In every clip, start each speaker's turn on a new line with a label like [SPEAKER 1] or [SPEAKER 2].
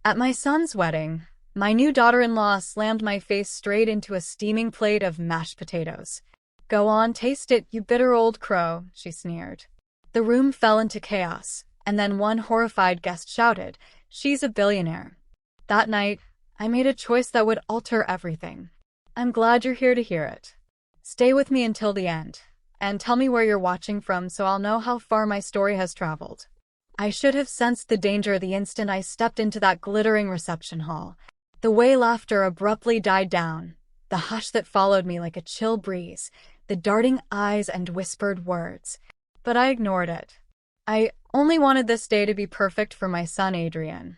[SPEAKER 1] At my son's wedding, my new daughter-in-law slammed my face straight into a steaming plate of mashed potatoes. "Go on, taste it, you bitter old crow," she sneered. The room fell into chaos, and then one horrified guest shouted, "She's a billionaire." That night, I made a choice that would alter everything. I'm glad you're here to hear it. Stay with me until the end, and tell me where you're watching from so I'll know how far my story has traveled. I should have sensed the danger the instant I stepped into that glittering reception hall. The way laughter abruptly died down, the hush that followed me like a chill breeze, the darting eyes and whispered words. But I ignored it. I only wanted this day to be perfect for my son Adrian.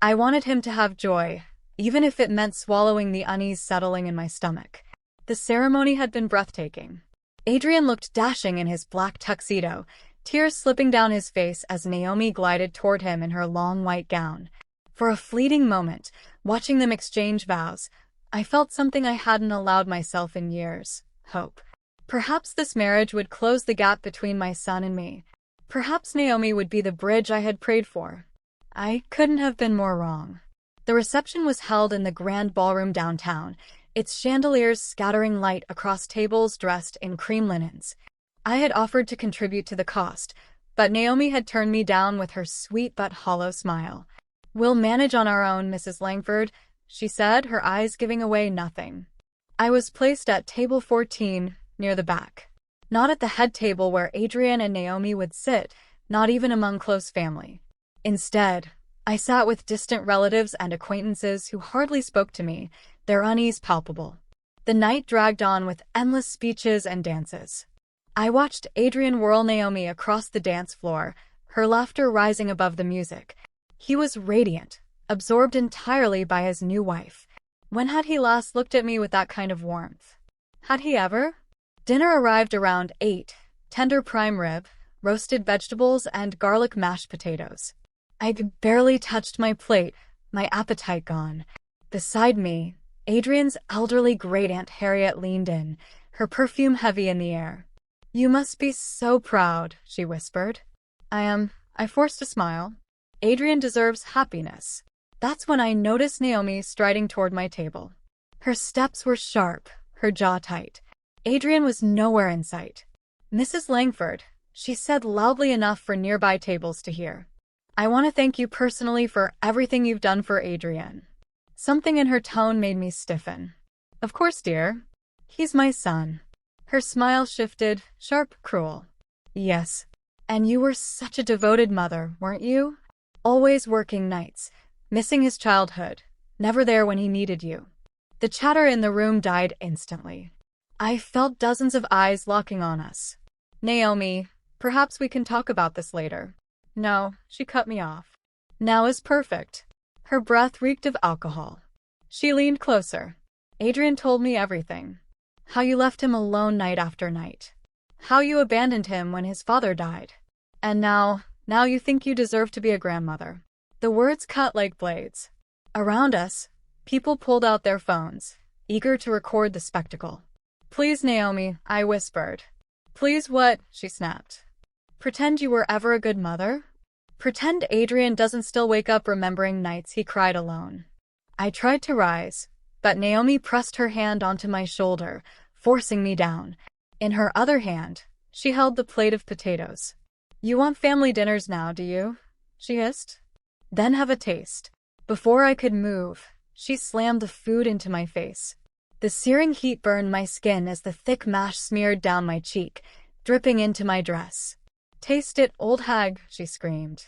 [SPEAKER 1] I wanted him to have joy, even if it meant swallowing the unease settling in my stomach. The ceremony had been breathtaking. Adrian looked dashing in his black tuxedo, tears slipping down his face as Naomi glided toward him in her long white gown. For a fleeting moment, watching them exchange vows, I felt something I hadn't allowed myself in years: hope. Perhaps this marriage would close the gap between my son and me. Perhaps Naomi would be the bridge I had prayed for. I couldn't have been more wrong. The reception was held in the grand ballroom downtown, its chandeliers scattering light across tables dressed in cream linens. I had offered to contribute to the cost, but Naomi had turned me down with her sweet but hollow smile. "We'll manage on our own, Mrs. Langford," she said, her eyes giving away nothing. I was placed at table 14, near the back. Not at the head table where Adrian and Naomi would sit, not even among close family. Instead, I sat with distant relatives and acquaintances who hardly spoke to me, their unease palpable. The night dragged on with endless speeches and dances. I watched Adrian whirl Naomi across the dance floor, her laughter rising above the music. He was radiant, absorbed entirely by his new wife. When had he last looked at me with that kind of warmth? Had he ever? Dinner arrived around 8, tender prime rib, roasted vegetables, and garlic mashed potatoes. I'd barely touched my plate, my appetite gone. Beside me, Adrian's elderly great-aunt Harriet leaned in, her perfume heavy in the air. "You must be so proud," she whispered. "I am." I forced a smile. "Adrian deserves happiness." That's when I noticed Naomi striding toward my table. Her steps were sharp, her jaw tight. Adrian was nowhere in sight. "Mrs. Langford," she said loudly enough for nearby tables to hear. "I want to thank you personally for everything you've done for Adrian." Something in her tone made me stiffen. "Of course, dear. He's my son." Her smile shifted, sharp, cruel. "Yes. And you were such a devoted mother, weren't you? Always working nights, missing his childhood, never there when he needed you." The chatter in the room died instantly. I felt dozens of eyes locking on us. "Naomi, perhaps we can talk about this later." "No," she cut me off. "Now is perfect." Her breath reeked of alcohol. She leaned closer. "Adrian told me everything. How you left him alone night after night. How you abandoned him when his father died. And now you think you deserve to be a grandmother." The words cut like blades. Around us, people pulled out their phones, eager to record the spectacle. "Please, Naomi," I whispered. "Please what?" she snapped. "Pretend you were ever a good mother? Pretend Adrian doesn't still wake up remembering nights he cried alone." I tried to rise, but Naomi pressed her hand onto my shoulder, forcing me down. In her other hand, she held the plate of potatoes. "You want family dinners now, do you?" she hissed. "Then have a taste." Before I could move, she slammed the food into my face. The searing heat burned my skin as the thick mash smeared down my cheek, dripping into my dress. "Taste it, old hag," she screamed.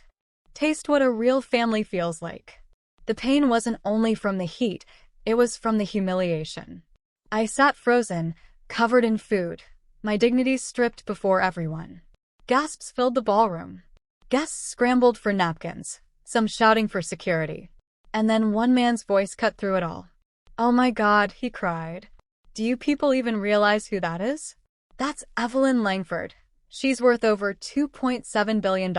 [SPEAKER 1] "Taste what a real family feels like." The pain wasn't only from the heat, it was from the humiliation. I sat frozen, covered in food, my dignity stripped before everyone. Gasps filled the ballroom. Guests scrambled for napkins, some shouting for security. And then one man's voice cut through it all. "Oh my God," he cried. "Do you people even realize who that is? That's Evelyn Langford. She's worth over $2.7 billion.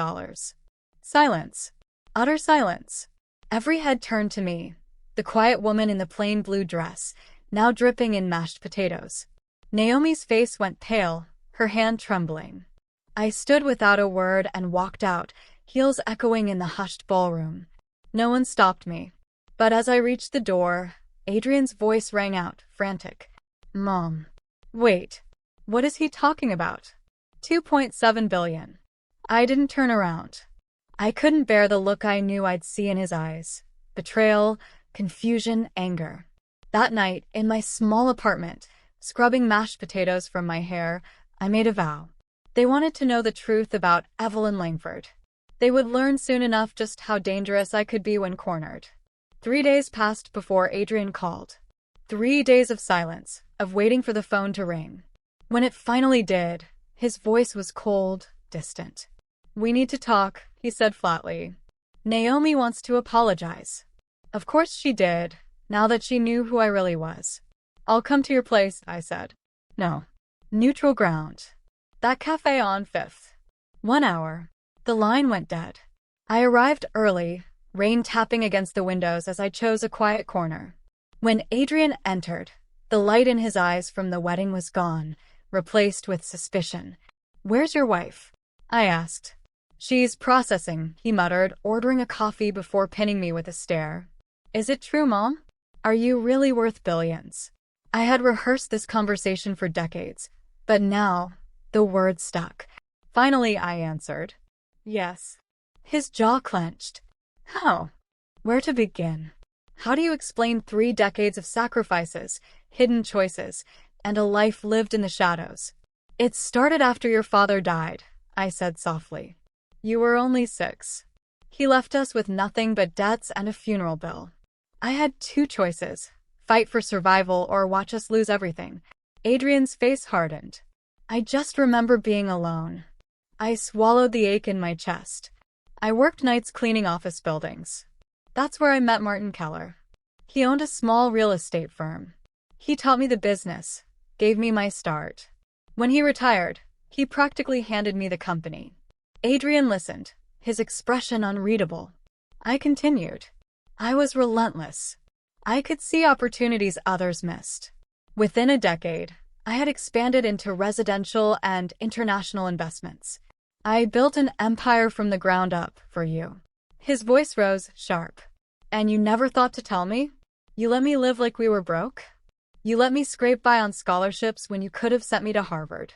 [SPEAKER 1] Silence. Utter silence. Every head turned to me, the quiet woman in the plain blue dress, now dripping in mashed potatoes. Naomi's face went pale, her hand trembling. I stood without a word and walked out, heels echoing in the hushed ballroom. No one stopped me. But as I reached the door, Adrian's voice rang out, frantic. Mom. Wait. What is he talking about? 2.7 billion. I didn't turn around. I couldn't bear the look I knew I'd see in his eyes. Betrayal, confusion, anger. That night, in my small apartment, scrubbing mashed potatoes from my hair, I made a vow. They wanted to know the truth about Evelyn Langford. They would learn soon enough just how dangerous I could be when cornered. 3 days passed before Adrian called. 3 days of silence, of waiting for the phone to ring. When it finally did, his voice was cold, distant. We need to talk, he said flatly. Naomi wants to apologize. Of course she did, now that she knew who I really was. I'll come to your place, I said. No. Neutral ground. That cafe on 5th. 1 hour. The line went dead. I arrived early, rain tapping against the windows as I chose a quiet corner. When Adrian entered, the light in his eyes from the wedding was gone, replaced with suspicion. Where's your wife? I asked. She's processing, he muttered, ordering a coffee before pinning me with a stare. Is it true, Mom? Are you really worth billions? I had rehearsed this conversation for decades, but now the words stuck. Finally, I answered. Yes. His jaw clenched. How? Where to begin? How do you explain 3 decades of sacrifices, hidden choices, and a life lived in the shadows? It started after your father died, I said softly. You were only 6. He left us with nothing but debts and a funeral bill. I had 2 choices, fight for survival or watch us lose everything. Adrian's face hardened. I just remember being alone. I swallowed the ache in my chest. I worked nights cleaning office buildings. That's where I met Martin Keller. He owned a small real estate firm. He taught me the business, gave me my start. When he retired, he practically handed me the company. Adrian listened, his expression unreadable. I continued. I was relentless. I could see opportunities others missed. Within a decade, I had expanded into residential and international investments. I built an empire from the ground up for you. His voice rose, sharp. And you never thought to tell me? You let me live like we were broke? You let me scrape by on scholarships when you could have sent me to Harvard.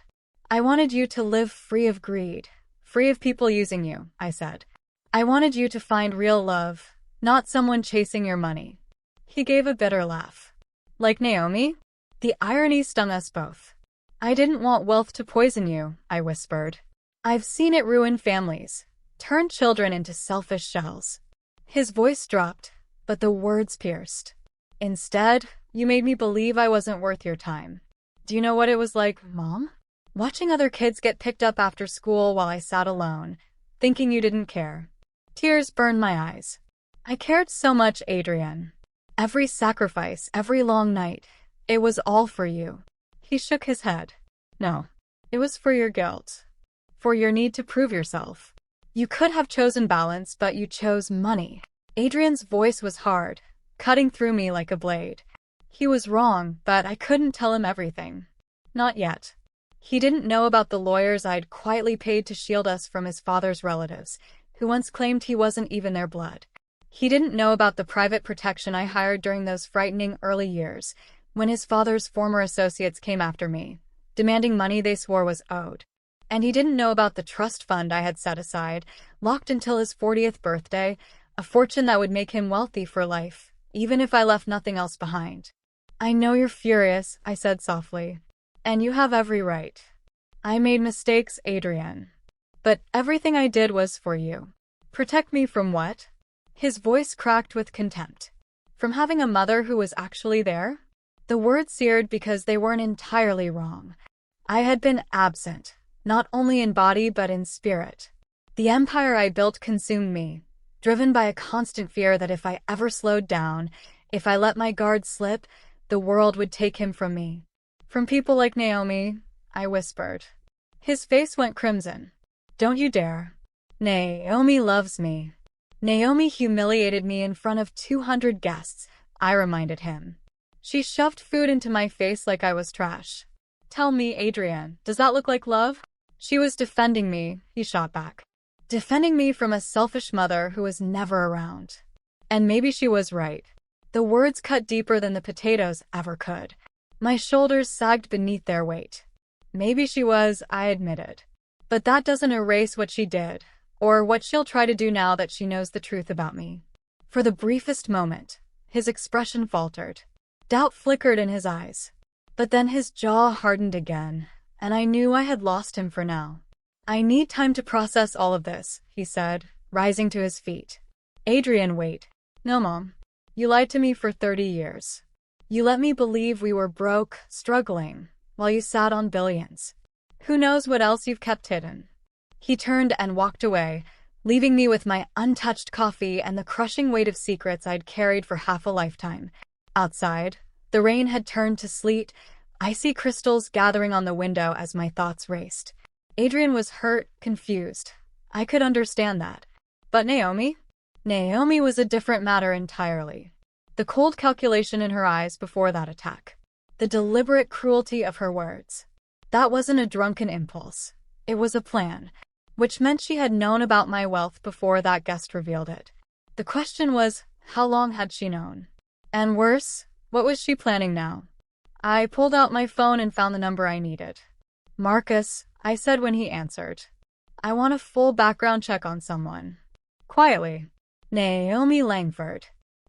[SPEAKER 1] I wanted you to live free of greed, free of people using you, I said. I wanted you to find real love, not someone chasing your money. He gave a bitter laugh. Like Naomi? The irony stung us both. I didn't want wealth to poison you, I whispered. I've seen it ruin families, turn children into selfish shells. His voice dropped, but the words pierced. Instead, you made me believe I wasn't worth your time. Do you know what it was like, Mom? Watching other kids get picked up after school while I sat alone, thinking you didn't care. Tears burned my eyes. I cared so much, Adrian. Every sacrifice, every long night, it was all for you. He shook his head. No, it was for your guilt. For your need to prove yourself. You could have chosen balance, but you chose money. Adrian's voice was hard, cutting through me like a blade. He was wrong, but I couldn't tell him everything. Not yet. He didn't know about the lawyers I'd quietly paid to shield us from his father's relatives, who once claimed he wasn't even their blood. He didn't know about the private protection I hired during those frightening early years, when his father's former associates came after me, demanding money they swore was owed. And he didn't know about the trust fund I had set aside, locked until his 40th birthday, a fortune that would make him wealthy for life, even if I left nothing else behind. I know you're furious, I said softly. And you have every right. I made mistakes, Adrian. But everything I did was for you. Protect me from what? His voice cracked with contempt. From having a mother who was actually there? The words seared because they weren't entirely wrong. I had been absent, not only in body but in spirit. The empire I built consumed me, driven by a constant fear that if I ever slowed down, if I let my guard slip, the world would take him from me. From people like Naomi, I whispered. His face went crimson. Don't you dare. Naomi loves me. Naomi humiliated me in front of 200 guests, I reminded him. She shoved food into my face like I was trash. Tell me, Adrian, does that look like love? She was defending me, he shot back. Defending me from a selfish mother who was never around. And maybe she was right. The words cut deeper than the potatoes ever could. My shoulders sagged beneath their weight. Maybe she was, I admitted. But that doesn't erase what she did, or what she'll try to do now that she knows the truth about me. For the briefest moment, his expression faltered. Doubt flickered in his eyes. But then his jaw hardened again, and I knew I had lost him for now. I need time to process all of this, he said, rising to his feet. Adrian, wait. No, Mom. You lied to me for 30 years. You let me believe we were broke, struggling, while you sat on billions. Who knows what else you've kept hidden? He turned and walked away, leaving me with my untouched coffee and the crushing weight of secrets I'd carried for half a lifetime. Outside, the rain had turned to sleet, icy crystals gathering on the window as my thoughts raced. Adrian was hurt, confused. I could understand that. But Naomi? Naomi was a different matter entirely. The cold calculation in her eyes before that attack. The deliberate cruelty of her words. That wasn't a drunken impulse. It was a plan, which meant she had known about my wealth before that guest revealed it. The question was, how long had she known? And worse, what was she planning now? I pulled out my phone and found the number I needed. Marcus, I said when he answered. I want a full background check on someone. Quietly. Naomi Langford.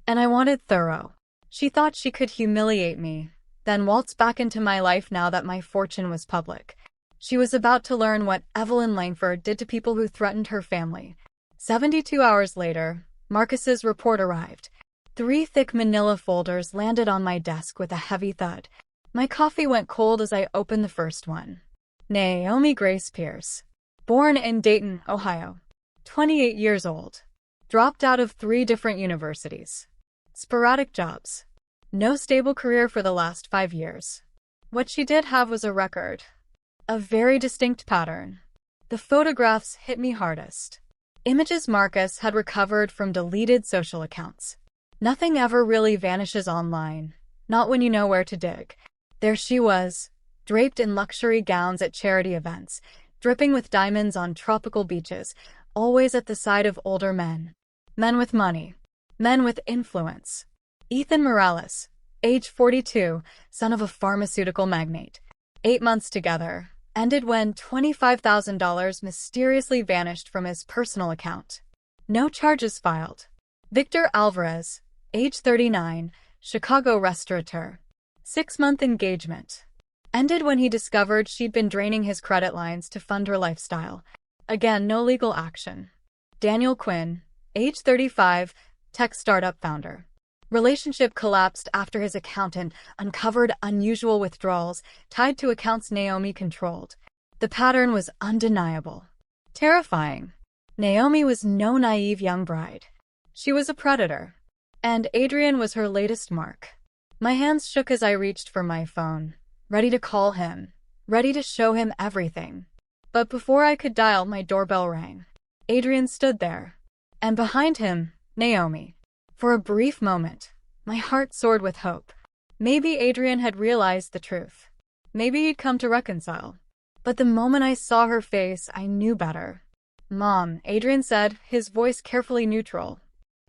[SPEAKER 1] And I wanted thorough. She thought she could humiliate me, then waltz back into my life now that my fortune was public. She was about to learn what Evelyn Langford did to people who threatened her family. 72 hours later, Marcus's report arrived. 3 thick manila folders landed on my desk with a heavy thud. My coffee went cold as I opened the first one. Naomi Grace Pierce. Born in Dayton, Ohio. 28 years old. Dropped out of 3 different universities. Sporadic jobs. No stable career for the last 5 years. What she did have was a record. A very distinct pattern. The photographs hit me hardest. Images Marcus had recovered from deleted social accounts. Nothing ever really vanishes online. Not when you know where to dig. There she was, draped in luxury gowns at charity events, dripping with diamonds on tropical beaches, always at the side of older men. Men with money. Men with influence. Ethan Morales, age 42, son of a pharmaceutical magnate. 8 months together, ended when $25,000 mysteriously vanished from his personal account. No charges filed. Victor Alvarez, age 39, Chicago restaurateur. 6-month engagement. Ended when he discovered she'd been draining his credit lines to fund her lifestyle. Again, no legal action. Daniel Quinn, age 35, tech startup founder. Relationship collapsed after his accountant uncovered unusual withdrawals tied to accounts Naomi controlled. The pattern was undeniable. Terrifying. Naomi was no naive young bride. She was a predator. And Adrian was her latest mark. My hands shook as I reached for my phone, ready to call him, ready to show him everything. But before I could dial, my doorbell rang. Adrian stood there. And behind him, Naomi. For a brief moment, my heart soared with hope. Maybe Adrian had realized the truth. Maybe he'd come to reconcile. But the moment I saw her face, I knew better. Mom, Adrian said, his voice carefully neutral.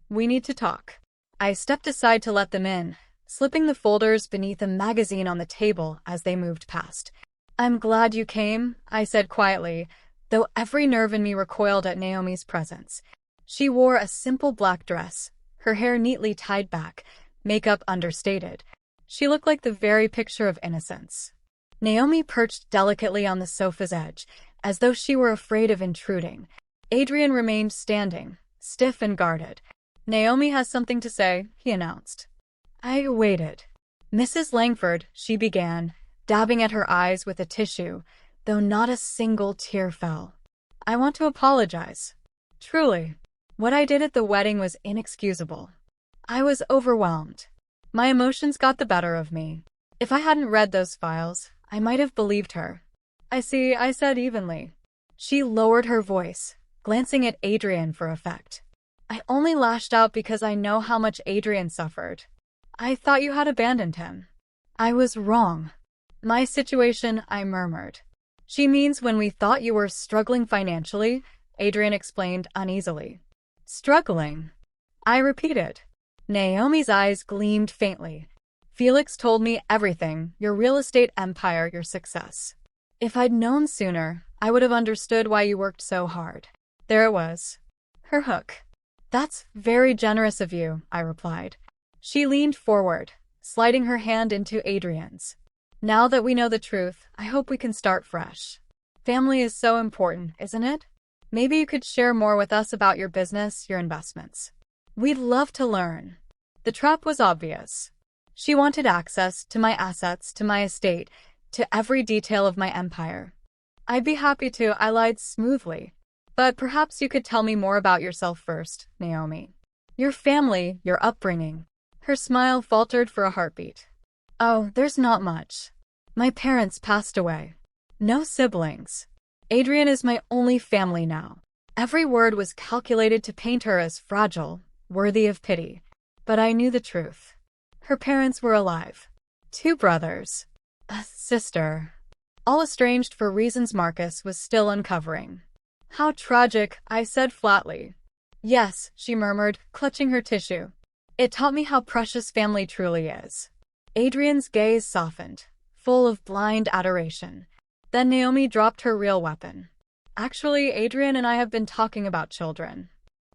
[SPEAKER 1] We need to talk. I stepped aside to let them in, slipping the folders beneath a magazine on the table as they moved past. I'm glad you came, I said quietly, though every nerve in me recoiled at Naomi's presence. She wore a simple black dress, her hair neatly tied back, makeup understated. She looked like the very picture of innocence. Naomi perched delicately on the sofa's edge, as though she were afraid of intruding. Adrian remained standing, stiff and guarded. Naomi has something to say, he announced. I waited. Mrs. Langford, she began, dabbing at her eyes with a tissue, though not a single tear fell. I want to apologize. Truly. What I did at the wedding was inexcusable. I was overwhelmed. My emotions got the better of me. If I hadn't read those files, I might have believed her. I see, I said evenly. She lowered her voice, glancing at Adrian for effect. I only lashed out because I know how much Adrian suffered. I thought you had abandoned him. I was wrong. My situation, I murmured. She means when we thought you were struggling financially, Adrian explained uneasily. Struggling? I repeated. Naomi's eyes gleamed faintly. Felix told me everything, your real estate empire, your success. If I'd known sooner, I would have understood why you worked so hard. There it was. Her hook. That's very generous of you, I replied. She leaned forward, sliding her hand into Adrian's. Now that we know the truth, I hope we can start fresh. Family is so important, isn't it? Maybe you could share more with us about your business, your investments. We'd love to learn. The trap was obvious. She wanted access to my assets, to my estate, to every detail of my empire. I'd be happy to, I lied smoothly. But perhaps you could tell me more about yourself first, Naomi. Your family, your upbringing. Her smile faltered for a heartbeat. Oh, there's not much. My parents passed away. No siblings. Adrian is my only family now. Every word was calculated to paint her as fragile, worthy of pity. But I knew the truth. Her parents were alive. 2 brothers. A sister. All estranged for reasons Marcus was still uncovering. How tragic, I said flatly. Yes, she murmured, clutching her tissue. It taught me how precious family truly is. Adrian's gaze softened, full of blind adoration. Then Naomi dropped her real weapon. Actually, Adrian and I have been talking about children.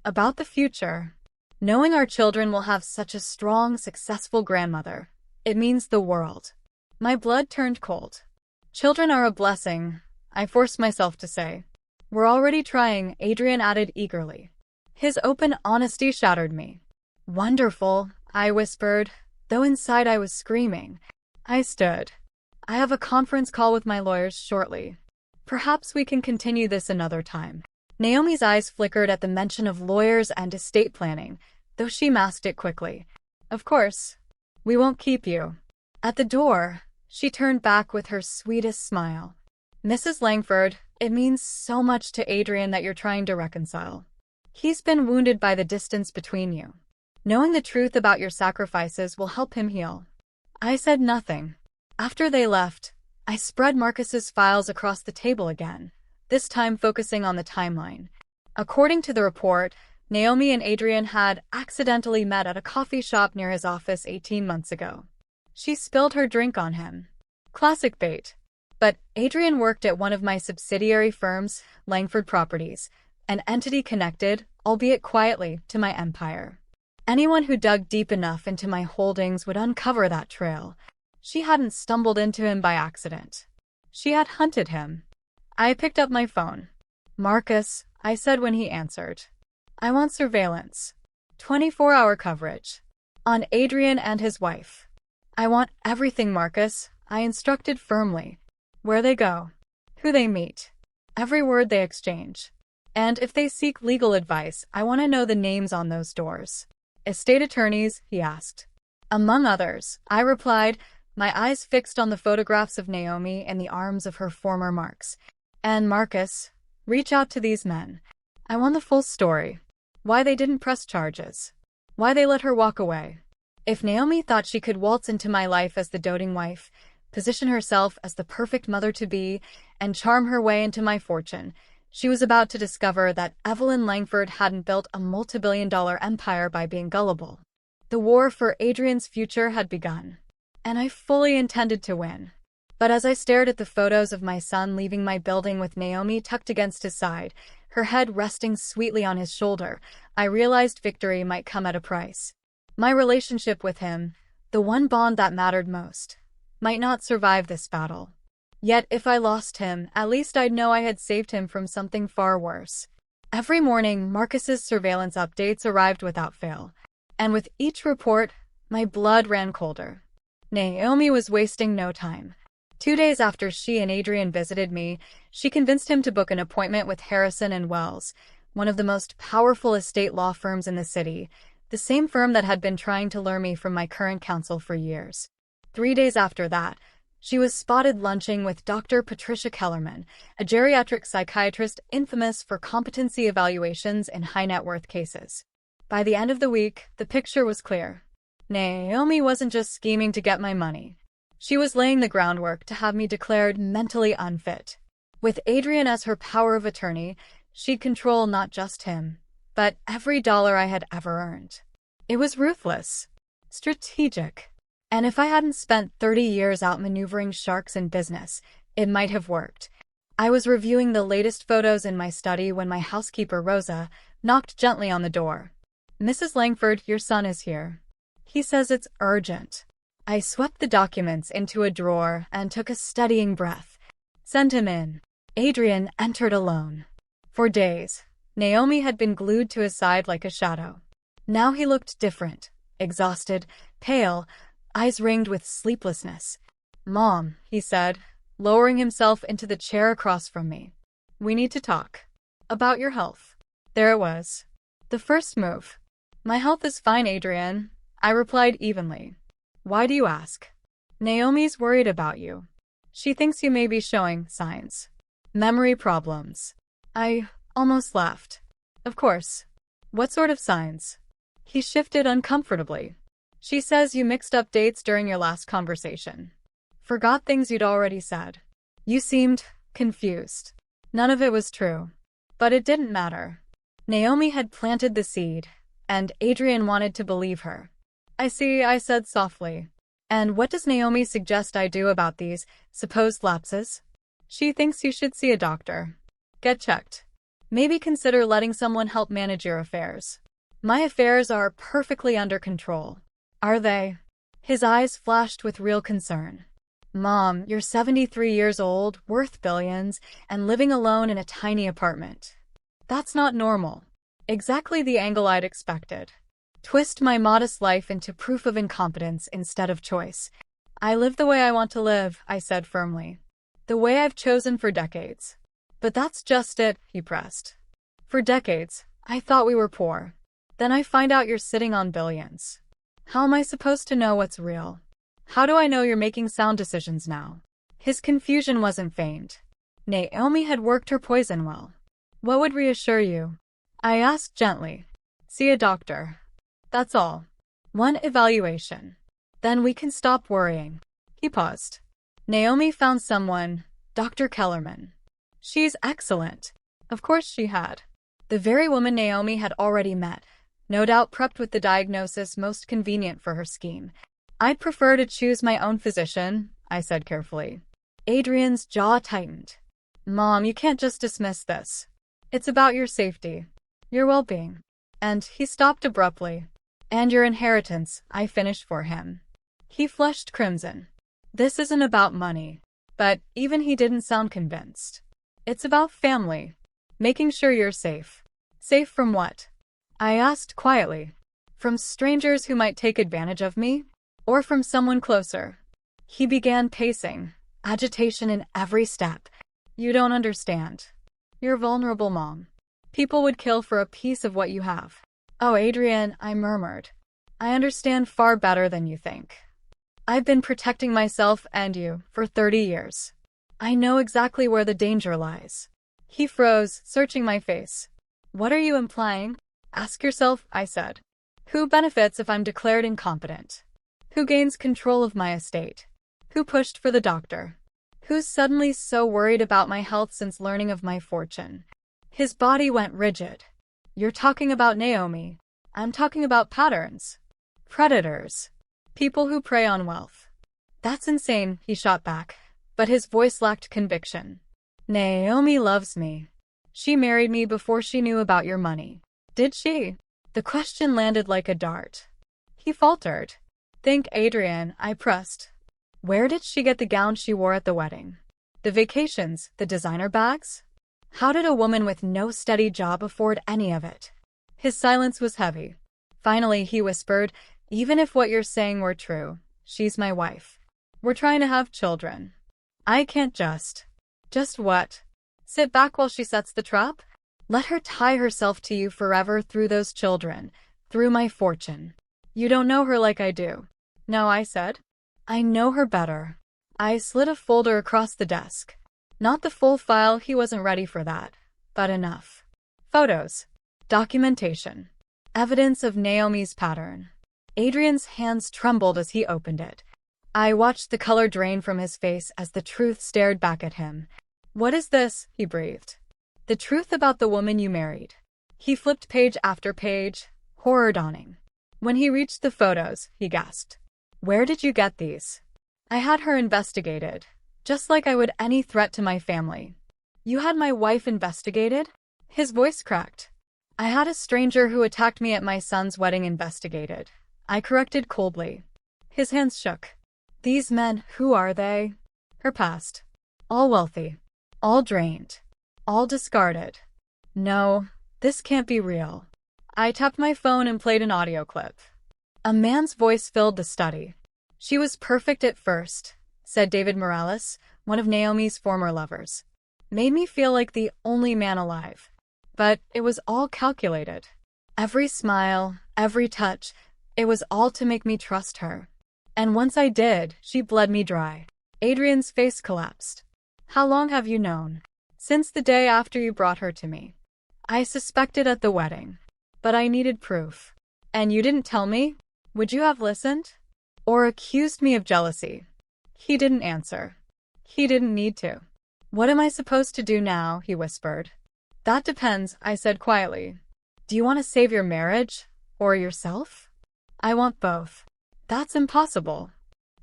[SPEAKER 1] About the future. Knowing our children will have such a strong, successful grandmother. It means the world. My blood turned cold. Children are a blessing, I forced myself to say. We're already trying, Adrian added eagerly. His open honesty shattered me. Wonderful, I whispered, though inside I was screaming. I stood. I have a conference call with my lawyers shortly. Perhaps we can continue this another time. Naomi's eyes flickered at the mention of lawyers and estate planning, though she masked it quickly. Of course. We won't keep you. At the door, she turned back with her sweetest smile. Mrs. Langford, it means so much to Adrian that you're trying to reconcile. He's been wounded by the distance between you. Knowing the truth about your sacrifices will help him heal. I said nothing. After they left, I spread Marcus's files across the table again, this time focusing on the timeline. According to the report, Naomi and Adrian had accidentally met at a coffee shop near his office 18 months ago. She spilled her drink on him. Classic bait. But Adrian worked at one of my subsidiary firms, Langford Properties, an entity connected, albeit quietly, to my empire. Anyone who dug deep enough into my holdings would uncover that trail. She hadn't stumbled into him by accident. She had hunted him. I picked up my phone. Marcus, I said when he answered. I want surveillance. 24-hour coverage. On Adrian and his wife. I want everything, Marcus, I instructed firmly. Where they go. Who they meet. Every word they exchange. And if they seek legal advice, I want to know the names on those doors. Estate attorneys, he asked. Among others, I replied, my eyes fixed on the photographs of Naomi in the arms of her former Marks. And Marcus, reach out to these men. I want the full story. Why they didn't press charges. Why they let her walk away. If Naomi thought she could waltz into my life as the doting wife, position herself as the perfect mother-to-be, and charm her way into my fortune, she was about to discover that Evelyn Langford hadn't built a multi-billion-dollar empire by being gullible. The war for Adrian's future had begun. And I fully intended to win. But as I stared at the photos of my son leaving my building with Naomi tucked against his side, her head resting sweetly on his shoulder, I realized victory might come at a price. My relationship with him, the one bond that mattered most, might not survive this battle. Yet if I lost him, at least I'd know I had saved him from something far worse. Every morning, Marcus's surveillance updates arrived without fail. And with each report, my blood ran colder. Naomi was wasting no time. 2 days after she and Adrian visited me, she convinced him to book an appointment with Harrison and Wells, one of the most powerful estate law firms in the city, the same firm that had been trying to lure me from my current counsel for years. 3 days after that, she was spotted lunching with Dr. Patricia Kellerman, a geriatric psychiatrist infamous for competency evaluations in high-net-worth cases. By the end of the week, the picture was clear. Naomi wasn't just scheming to get my money. She was laying the groundwork to have me declared mentally unfit. With Adrian as her power of attorney, she'd control not just him, but every dollar I had ever earned. It was ruthless, strategic, and if I hadn't spent 30 years outmaneuvering sharks in business, it might have worked. I was reviewing the latest photos in my study when my housekeeper, Rosa, knocked gently on the door. "Mrs. Langford, your son is here. He says it's urgent." I swept the documents into a drawer and took a steadying breath. "Send him in." Adrian entered alone. For days, Naomi had been glued to his side like a shadow. Now he looked different, exhausted, pale, eyes ringed with sleeplessness. "Mom," he said, lowering himself into the chair across from me. "We need to talk. About your health." There it was. The first move. "My health is fine, Adrian," I replied evenly. "Why do you ask?" "Naomi's worried about you. She thinks you may be showing signs. Memory problems." I almost laughed. "Of course. What sort of signs?" He shifted uncomfortably. "She says you mixed up dates during your last conversation. Forgot things you'd already said. You seemed confused." None of it was true. But it didn't matter. Naomi had planted the seed, and Adrian wanted to believe her. "I see," I said softly. "And what does Naomi suggest I do about these supposed lapses?" "She thinks you should see a doctor. Get checked. Maybe consider letting someone help manage your affairs." "My affairs are perfectly under control." "Are they?" His eyes flashed with real concern. "Mom, you're 73 years old, worth billions, and living alone in a tiny apartment. That's not normal." Exactly the angle I'd expected. Twist my modest life into proof of incompetence instead of choice. "I live the way I want to live," I said firmly. "The way I've chosen for decades." "But that's just it," he pressed. "For decades, I thought we were poor. Then I find out you're sitting on billions. How am I supposed to know what's real? How do I know you're making sound decisions now?" His confusion wasn't feigned. Naomi had worked her poison well. "What would reassure you?" I asked gently. "See a doctor. That's all. One evaluation. Then we can stop worrying." He paused. "Naomi found someone, Dr. Kellerman. She's excellent." Of course she had. The very woman Naomi had already met, no doubt prepped with the diagnosis most convenient for her scheme. "I'd prefer to choose my own physician," I said carefully. Adrian's jaw tightened. "Mom, you can't just dismiss this. It's about your safety, your well-being." And he stopped abruptly. "And your inheritance," I finished for him. He flushed crimson. "This isn't about money." But even he didn't sound convinced. "It's about family. Making sure you're safe." "Safe from what?" I asked quietly. "From strangers who might take advantage of me? Or from someone closer?" He began pacing, agitation in every step. "You don't understand. You're vulnerable, Mom. People would kill for a piece of what you have." "Oh, Adrian," I murmured. "I understand far better than you think. I've been protecting myself and you for 30 years. I know exactly where the danger lies." He froze, searching my face. "What are you implying?" "Ask yourself," I said. "Who benefits if I'm declared incompetent? Who gains control of my estate? Who pushed for the doctor? Who's suddenly so worried about my health since learning of my fortune?" His body went rigid. "You're talking about Naomi. I'm talking about patterns. Predators. People who prey on wealth." "That's insane," he shot back, but his voice lacked conviction. "Naomi loves me. She married me before she knew about your money." "Did she?" The question landed like a dart. He faltered. "Think, Adrian," I pressed. "Where did she get the gown she wore at the wedding? The vacations, the designer bags? How did a woman with no steady job afford any of it?" His silence was heavy. Finally, he whispered, "Even if what you're saying were true, she's my wife. We're trying to have children. I can't just..." "Just what? Sit back while she sets the trap? Let her tie herself to you forever through those children, through my fortune." "You don't know her like I do." "No," I said. "I know her better." I slid a folder across the desk. Not the full file, he wasn't ready for that, but enough. Photos. Documentation. Evidence of Naomi's pattern. Adrian's hands trembled as he opened it. I watched the color drain from his face as the truth stared back at him. "What is this?" he breathed. "The truth about the woman you married." He flipped page after page, horror dawning. When he reached the photos, he gasped. Where did you get these? I had her investigated, just like I would any threat to my family. You had my wife investigated? His voice cracked. I had a stranger who attacked me at my son's wedding investigated. I corrected coldly. His hands shook. These men, who are they? Her past. All wealthy. All drained. All discarded. No, this can't be real. I tapped my phone and played an audio clip. A man's voice filled the study. She was perfect at first, said David Morales, one of Naomi's former lovers. Made me feel like the only man alive. But it was all calculated. Every smile, every touch, it was all to make me trust her. And once I did, she bled me dry. Adrian's face collapsed. How long have you known? Since the day after you brought her to me. I suspected at the wedding. But I needed proof. And you didn't tell me? Would you have listened? Or accused me of jealousy? He didn't answer. He didn't need to. What am I supposed to do now? He whispered. That depends, I said quietly. Do you want to save your marriage? Or yourself? I want both. That's impossible.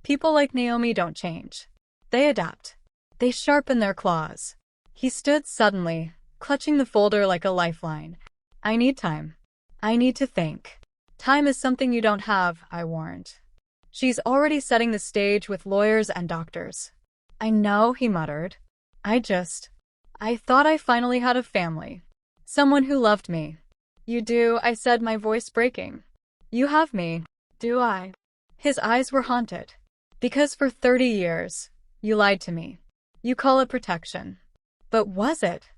[SPEAKER 1] People like Naomi don't change. They adapt. They sharpen their claws. He stood suddenly, clutching the folder like a lifeline. I need time. I need to think. Time is something you don't have, I warned. She's already setting the stage with lawyers and doctors. I know, he muttered. I thought I finally had a family. Someone who loved me. You do, I said, my voice breaking. You have me, do I? His eyes were haunted. Because for 30 years, you lied to me. You call it protection. But was it?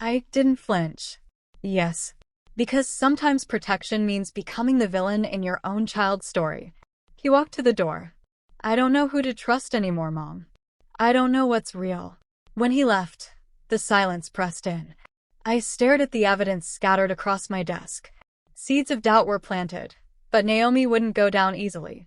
[SPEAKER 1] I didn't flinch. Yes. Because sometimes protection means becoming the villain in your own child's story. He walked to the door. I don't know who to trust anymore, Mom. I don't know what's real. When he left, the silence pressed in. I stared at the evidence scattered across my desk. Seeds of doubt were planted, but Naomi wouldn't go down easily.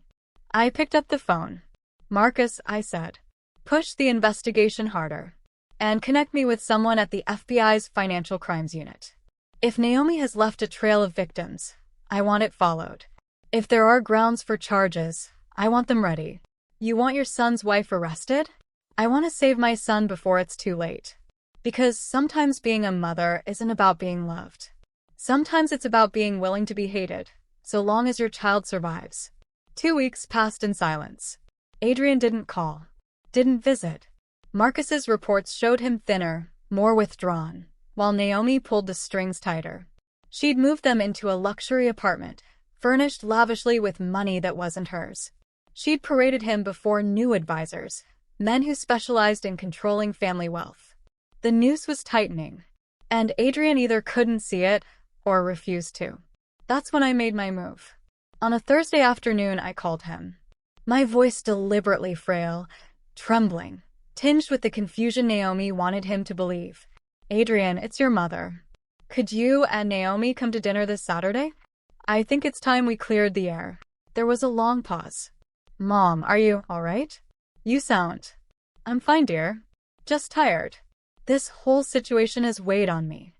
[SPEAKER 1] I picked up the phone. Marcus, I said. Push the investigation harder. And connect me with someone at the FBI's Financial Crimes Unit. If Naomi has left a trail of victims, I want it followed. If there are grounds for charges, I want them ready. You want your son's wife arrested? I want to save my son before it's too late. Because sometimes being a mother isn't about being loved. Sometimes it's about being willing to be hated, so long as your child survives. 2 weeks passed in silence. Adrian didn't call. Didn't visit. Marcus's reports showed him thinner, more withdrawn, while Naomi pulled the strings tighter. She'd moved them into a luxury apartment, furnished lavishly with money that wasn't hers. She'd paraded him before new advisors, men who specialized in controlling family wealth. The noose was tightening, and Adrian either couldn't see it or refused to. That's when I made my move. On a Thursday afternoon, I called him. My voice deliberately frail, trembling, tinged with the confusion Naomi wanted him to believe. Adrian, it's your mother. Could you and Naomi come to dinner this Saturday? I think it's time we cleared the air. There was a long pause. Mom, are you all right? You sound. I'm fine, dear. Just tired. This whole situation has weighed on me.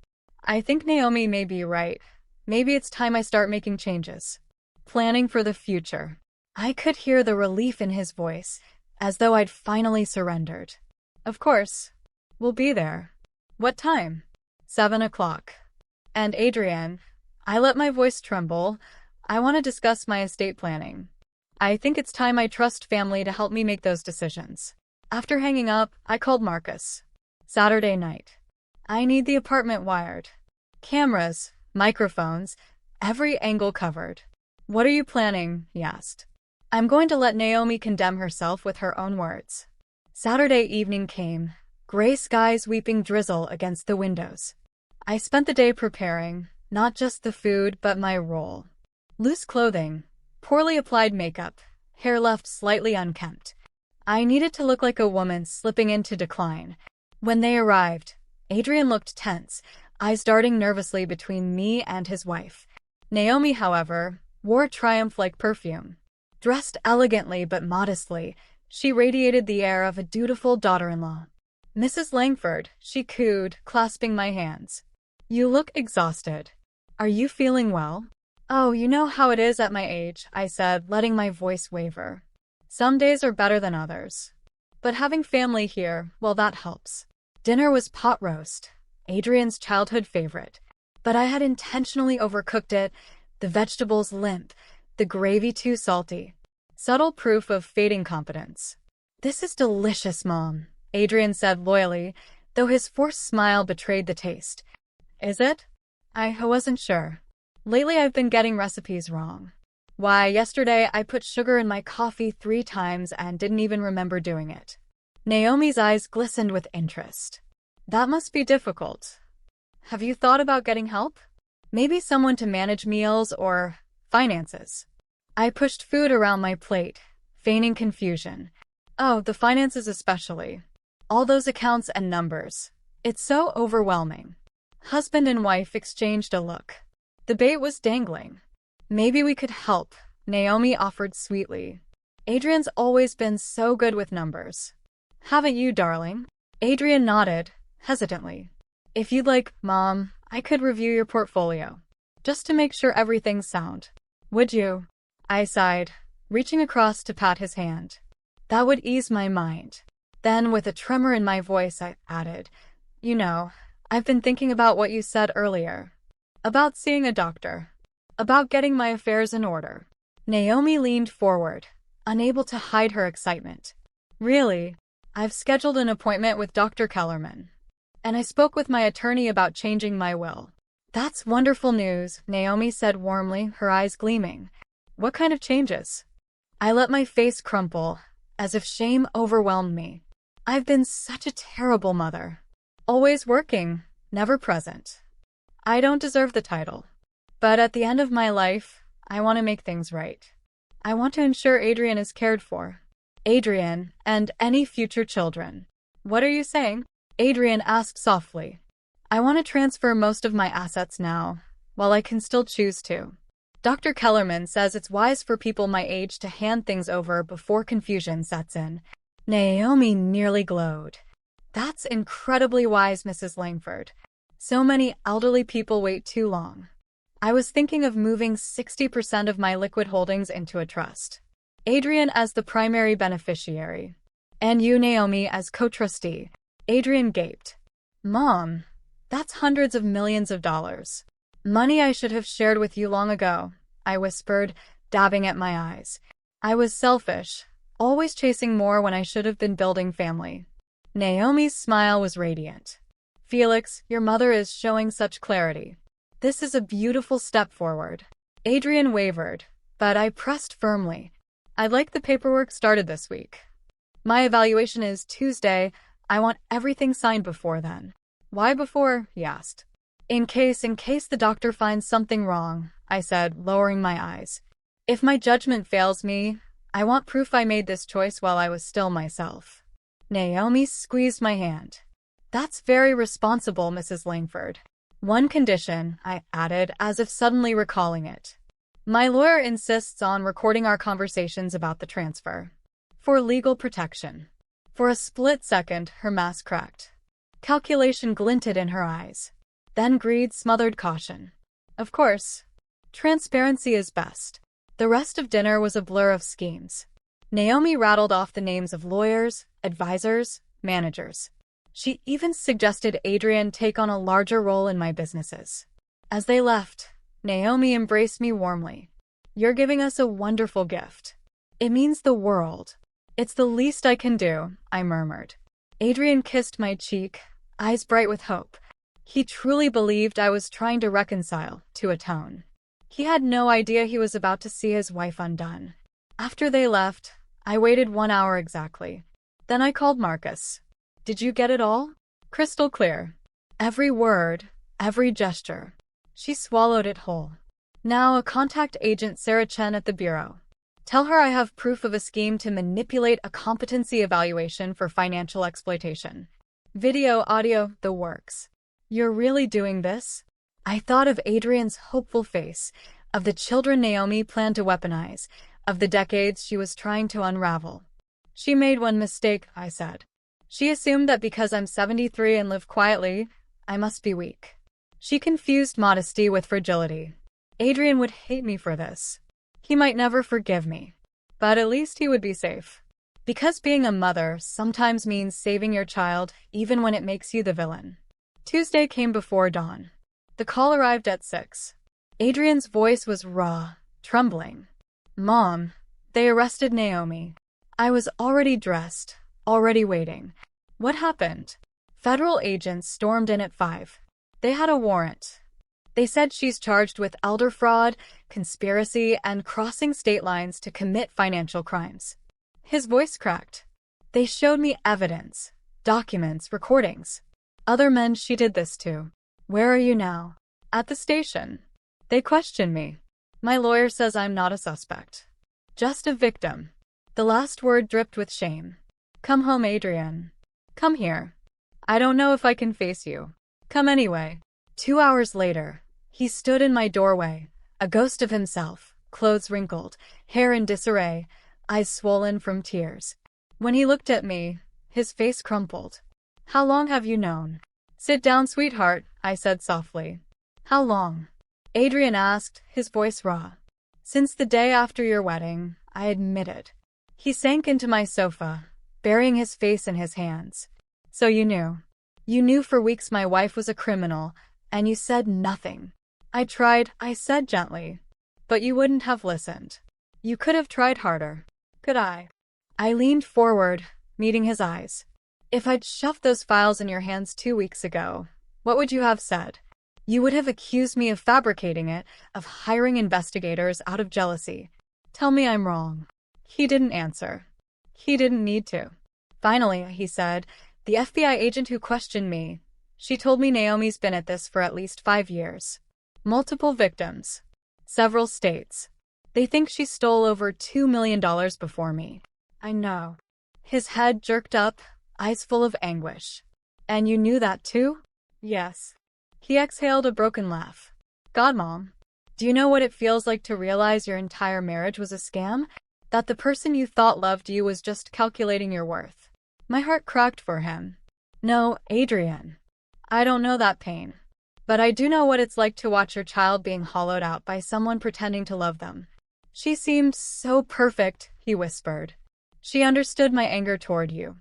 [SPEAKER 1] I think Naomi may be right. Maybe it's time I start making changes. Planning for the future. I could hear the relief in his voice, as though I'd finally surrendered. Of course. We'll be there. What time? 7 o'clock. And Adrian, I let my voice tremble. I want to discuss my estate planning. I think it's time I trust family to help me make those decisions. After hanging up, I called Marcus. Saturday night. I need the apartment wired. Cameras, microphones, every angle covered. What are you planning? He asked. I'm going to let Naomi condemn herself with her own words. Saturday evening came, gray skies weeping drizzle against the windows. I spent the day preparing, not just the food, but my role. Loose clothing, poorly applied makeup, hair left slightly unkempt. I needed to look like a woman slipping into decline. When they arrived, Adrian looked tense, eyes darting nervously between me and his wife. Naomi, however, wore triumph-like perfume. Dressed elegantly but modestly, she radiated the air of a dutiful daughter-in-law. Mrs. Langford, she cooed, clasping my hands. You look exhausted. Are you feeling well? Oh, you know how it is at my age, I said, letting my voice waver. Some days are better than others. But having family here, well, that helps. Dinner was pot roast, Adrian's childhood favorite. But I had intentionally overcooked it, the vegetables limp, the gravy too salty. Subtle proof of fading competence. This is delicious, Mom, Adrian said loyally, though his forced smile betrayed the taste. Is it? I wasn't sure. Lately I've been getting recipes wrong. Why, yesterday I put sugar in my coffee 3 times and didn't even remember doing it. Naomi's eyes glistened with interest. That must be difficult. Have you thought about getting help? Maybe someone to manage meals or finances. I pushed food around my plate, feigning confusion. Oh, the finances especially. All those accounts and numbers. It's so overwhelming. Husband and wife exchanged a look. The bait was dangling. Maybe we could help, Naomi offered sweetly. Adrian's always been so good with numbers. Haven't you, darling? Adrian nodded, hesitantly. If you'd like, Mom, I could review your portfolio. Just to make sure everything's sound. Would you? I sighed, reaching across to pat his hand. That would ease my mind. Then, with a tremor in my voice, I added, You know, I've been thinking about what you said earlier. About seeing a doctor. About getting my affairs in order. Naomi leaned forward, unable to hide her excitement. Really? I've scheduled an appointment with Dr. Kellerman. And I spoke with my attorney about changing my will. That's wonderful news, Naomi said warmly, her eyes gleaming. What kind of changes? I let my face crumple, as if shame overwhelmed me. I've been such a terrible mother. Always working, never present. I don't deserve the title. But at the end of my life, I want to make things right. I want to ensure Adrian is cared for. Adrian, and any future children. What are you saying? Adrian asked softly. I want to transfer most of my assets now, while I can still choose to. Dr. Kellerman says it's wise for people my age to hand things over before confusion sets in. Naomi nearly glowed. That's incredibly wise, Mrs. Langford. So many elderly people wait too long. I was thinking of moving 60% of my liquid holdings into a trust. Adrian as the primary beneficiary. And you, Naomi, as co-trustee. Adrian gaped. Mom, that's hundreds of millions of dollars. Money I should have shared with you long ago, I whispered, dabbing at my eyes. I was selfish, always chasing more when I should have been building family. Naomi's smile was radiant. Felix, your mother is showing such clarity. This is a beautiful step forward. Adrian wavered, but I pressed firmly. I'd like the paperwork started this week. My evaluation is Tuesday. I want everything signed before then. Why before? He asked. In case the doctor finds something wrong, I said, lowering my eyes. If my judgment fails me, I want proof I made this choice while I was still myself. Naomi squeezed my hand. That's very responsible, Mrs. Langford. One condition, I added, as if suddenly recalling it. My lawyer insists on recording our conversations about the transfer. For legal protection. For a split second, her mask cracked. Calculation glinted in her eyes. Then greed smothered caution. Of course. Transparency is best. The rest of dinner was a blur of schemes. Naomi rattled off the names of lawyers, advisors, managers. She even suggested Adrian take on a larger role in my businesses. As they left, Naomi embraced me warmly. You're giving us a wonderful gift. It means the world. It's the least I can do, I murmured. Adrian kissed my cheek, eyes bright with hope. He truly believed I was trying to reconcile, to atone. He had no idea he was about to see his wife undone. After they left, I waited 1 hour exactly. Then I called Marcus. Did you get it all? Crystal clear. Every word, every gesture. She swallowed it whole. Now contact Agent Sarah Chen at the Bureau. Tell her I have proof of a scheme to manipulate a competency evaluation for financial exploitation. Video, audio, the works. You're really doing this? I thought of Adrian's hopeful face, of the children Naomi planned to weaponize, of the decades she was trying to unravel. She made one mistake, I said. She assumed that because I'm 73 and live quietly, I must be weak. She confused modesty with fragility. Adrian would hate me for this. He might never forgive me. But at least he would be safe. Because being a mother sometimes means saving your child even when it makes you the villain. Tuesday came before dawn. The call arrived at 6. Adrian's voice was raw, trembling. "Mom, they arrested Naomi." I was already dressed, already waiting. "What happened?" Federal agents stormed in at 5. They had a warrant. They said she's charged with elder fraud, conspiracy, and crossing state lines to commit financial crimes. His voice cracked. "They showed me evidence, documents, recordings. Other men she did this to." "Where are you now?" "At the station. They questioned me. My lawyer says I'm not a suspect. Just a victim." The last word dripped with shame. "Come home, Adrian. Come here. I don't know if I can face you. Come anyway." 2 hours later, he stood in my doorway, a ghost of himself, clothes wrinkled, hair in disarray, eyes swollen from tears. When he looked at me, his face crumpled. "How long have you known?" "Sit down, sweetheart," I said softly. "How long?" Adrian asked, his voice raw. "Since the day after your wedding," I admitted. He sank into my sofa, burying his face in his hands. "So you knew. You knew for weeks my wife was a criminal, and you said nothing." "I tried," I said gently. "But you wouldn't have listened. You could have tried harder." "Could I?" I leaned forward, meeting his eyes. "If I'd shoved those files in your hands 2 weeks ago, what would you have said?" "You would have accused me of fabricating it, of hiring investigators out of jealousy. Tell me I'm wrong." He didn't answer. He didn't need to. "Finally," he said, "the FBI agent who questioned me. She told me Naomi's been at this for at least 5 years. Multiple victims. Several states. They think she stole over $2 million before me." "I know." His head jerked up, eyes full of anguish. "And you knew that too?" "Yes." He exhaled a broken laugh. "God, Mom. Do you know what it feels like to realize your entire marriage was a scam? That the person you thought loved you was just calculating your worth?" My heart cracked for him. "No, Adrian. I don't know that pain. But I do know what it's like to watch your child being hollowed out by someone pretending to love them." "She seemed so perfect," he whispered. "She understood my anger toward you.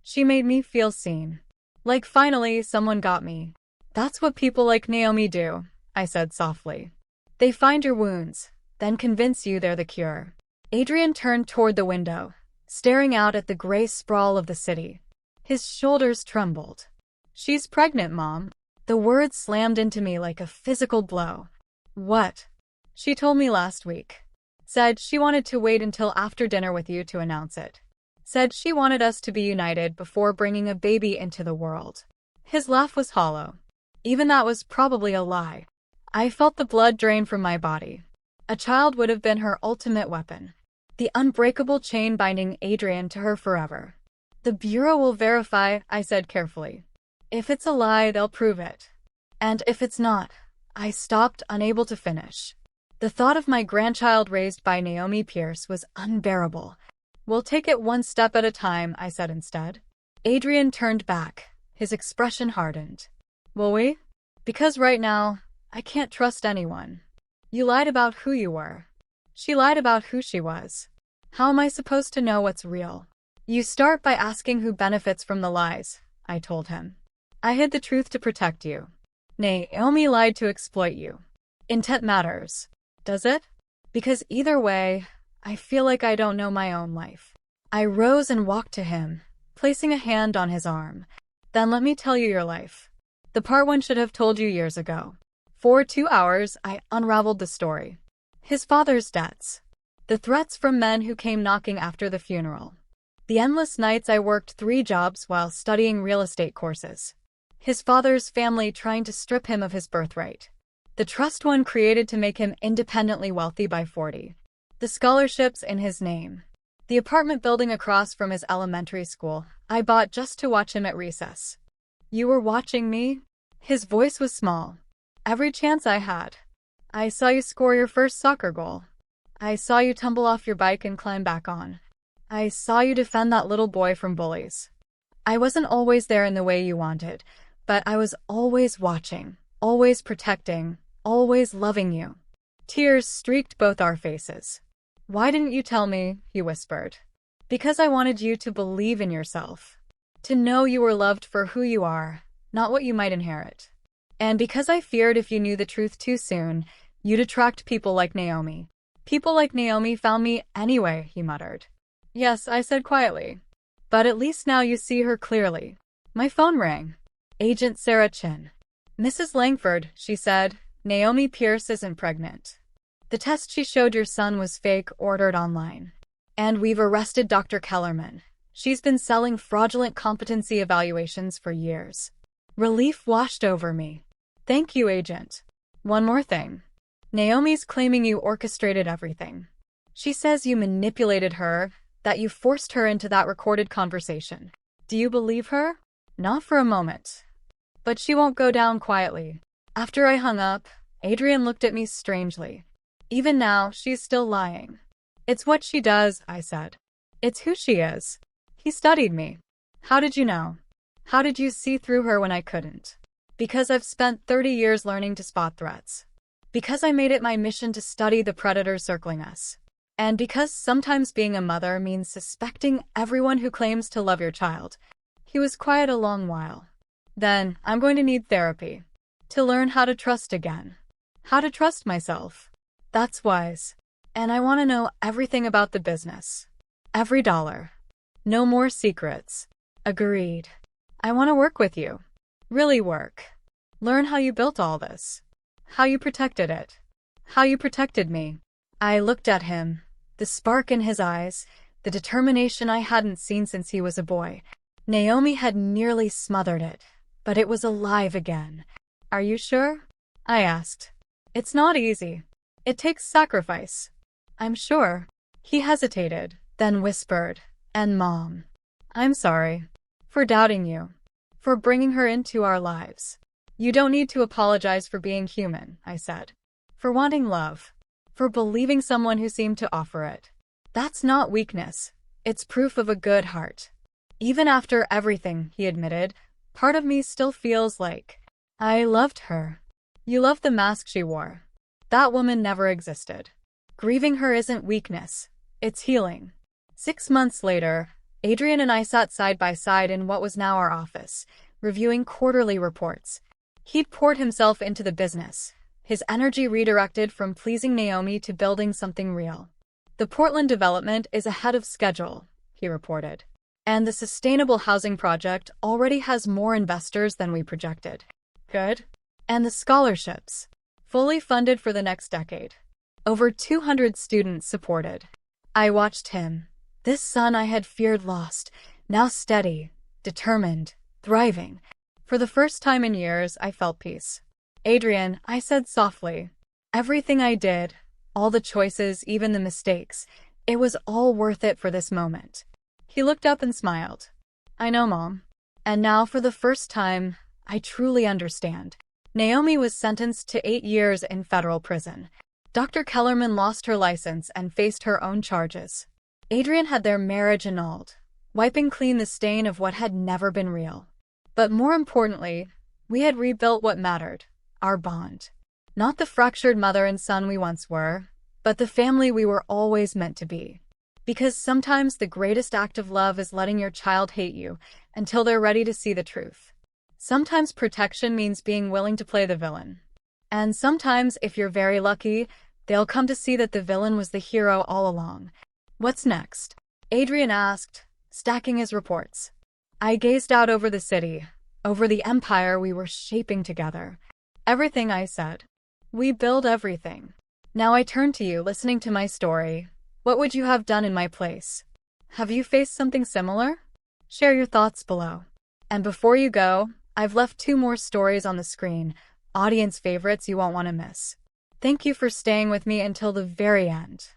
[SPEAKER 1] She made me feel seen. Like finally someone got me." "That's what people like Naomi do," I said softly. "They find your wounds, then convince you they're the cure." Adrian turned toward the window, staring out at the gray sprawl of the city. His shoulders trembled. "She's pregnant, Mom." The words slammed into me like a physical blow. "What?" "She told me last week. Said she wanted to wait until after dinner with you to announce it. Said she wanted us to be united before bringing a baby into the world." His laugh was hollow. Even that was probably a lie. I felt the blood drain from my body. A child would have been her ultimate weapon. The unbreakable chain binding Adrian to her forever. "The Bureau will verify," I said carefully. "If it's a lie, they'll prove it. And if it's not." I stopped, unable to finish. The thought of my grandchild raised by Naomi Pierce was unbearable. "We'll take it one step at a time," I said instead. Adrian turned back. His expression hardened. "Will we? Because right now, I can't trust anyone. You lied about who you were. She lied about who she was. How am I supposed to know what's real?" "You start by asking who benefits from the lies," I told him. "I hid the truth to protect you. Naomi lied to exploit you. Intent matters. Does it? Because either way, I feel like I don't know my own life." I rose and walked to him, placing a hand on his arm. "Then let me tell you your life. The part one should have told you years ago." For 2 hours, I unraveled the story. His father's debts. The threats from men who came knocking after the funeral. The endless nights I worked 3 jobs while studying real estate courses. His father's family trying to strip him of his birthright. The trust one created to make him independently wealthy by 40. The scholarships in his name. The apartment building across from his elementary school I bought just to watch him at recess. "You were watching me?" His voice was small. "Every chance I had. I saw you score your first soccer goal. I saw you tumble off your bike and climb back on. I saw you defend that little boy from bullies. I wasn't always there in the way you wanted, but I was always watching, always protecting, always loving you. Tears streaked both our faces. Why didn't you tell me? He whispered. Because I wanted you to believe in yourself. To know you were loved for who you are, not what you might inherit. And because I feared if you knew the truth too soon, you'd attract people like Naomi. People like Naomi found me anyway, he muttered. Yes, I said quietly. But at least now you see her clearly. My phone rang. Agent Sarah Chin. Mrs. Langford, she said, Naomi Pierce isn't pregnant. The test she showed your son was fake, ordered online. And we've arrested Dr. Kellerman. She's been selling fraudulent competency evaluations for years. Relief washed over me. Thank you, Agent. One more thing. Naomi's claiming you orchestrated everything. She says you manipulated her, that you forced her into that recorded conversation. Do you believe her? Not for a moment. But she won't go down quietly. After I hung up, Adrian looked at me strangely. Even now, she's still lying. It's what she does, I said. It's who she is. He studied me. How did you know? How did you see through her when I couldn't? Because I've spent 30 years learning to spot threats. Because I made it my mission to study the predators circling us. And because sometimes being a mother means suspecting everyone who claims to love your child. He was quiet a long while. Then, I'm going to need therapy. To learn how to trust again. How to trust myself. That's wise. And I want to know everything about the business. Every dollar. No more secrets. Agreed. I want to work with you. Really work. Learn how you built all this. How you protected it. How you protected me. I looked at him. The spark in his eyes. The determination I hadn't seen since he was a boy. Naomi had nearly smothered it. But it was alive again. Are you sure? I asked. It's not easy. It takes sacrifice. I'm sure. He hesitated, then whispered, and Mom. I'm sorry. For doubting you. For bringing her into our lives. You don't need to apologize for being human, I said. For wanting love. For believing someone who seemed to offer it. That's not weakness. It's proof of a good heart. Even after everything, he admitted, part of me still feels like I loved her. You loved the mask she wore. That woman never existed. Grieving her isn't weakness. It's healing. 6 months later, Adrian and I sat side by side in what was now our office, reviewing quarterly reports. He'd poured himself into the business, his energy redirected from pleasing Naomi to building something real. The Portland development is ahead of schedule, he reported. And the sustainable housing project already has more investors than we projected. Good. And the scholarships. Fully funded for the next decade. Over 200 students supported. I watched him. This son I had feared lost, now steady, determined, thriving. For the first time in years, I felt peace. Adrian, I said softly. Everything I did, all the choices, even the mistakes, it was all worth it for this moment. He looked up and smiled. I know, Mom. And now, for the first time, I truly understand. Naomi was sentenced to 8 years in federal prison. Dr. Kellerman lost her license and faced her own charges. Adrian had their marriage annulled, wiping clean the stain of what had never been real. But more importantly, we had rebuilt what mattered, our bond. Not the fractured mother and son we once were, but the family we were always meant to be. Because sometimes the greatest act of love is letting your child hate you until they're ready to see the truth. Sometimes protection means being willing to play the villain. And sometimes, if you're very lucky, they'll come to see that the villain was the hero all along. What's next? Adrian asked, stacking his reports. I gazed out over the city, over the empire we were shaping together. Everything, I said. We build everything. Now I turn to you, listening to my story. What would you have done in my place? Have you faced something similar? Share your thoughts below. And before you go, I've left 2 more stories on the screen, audience favorites you won't want to miss. Thank you for staying with me until the very end.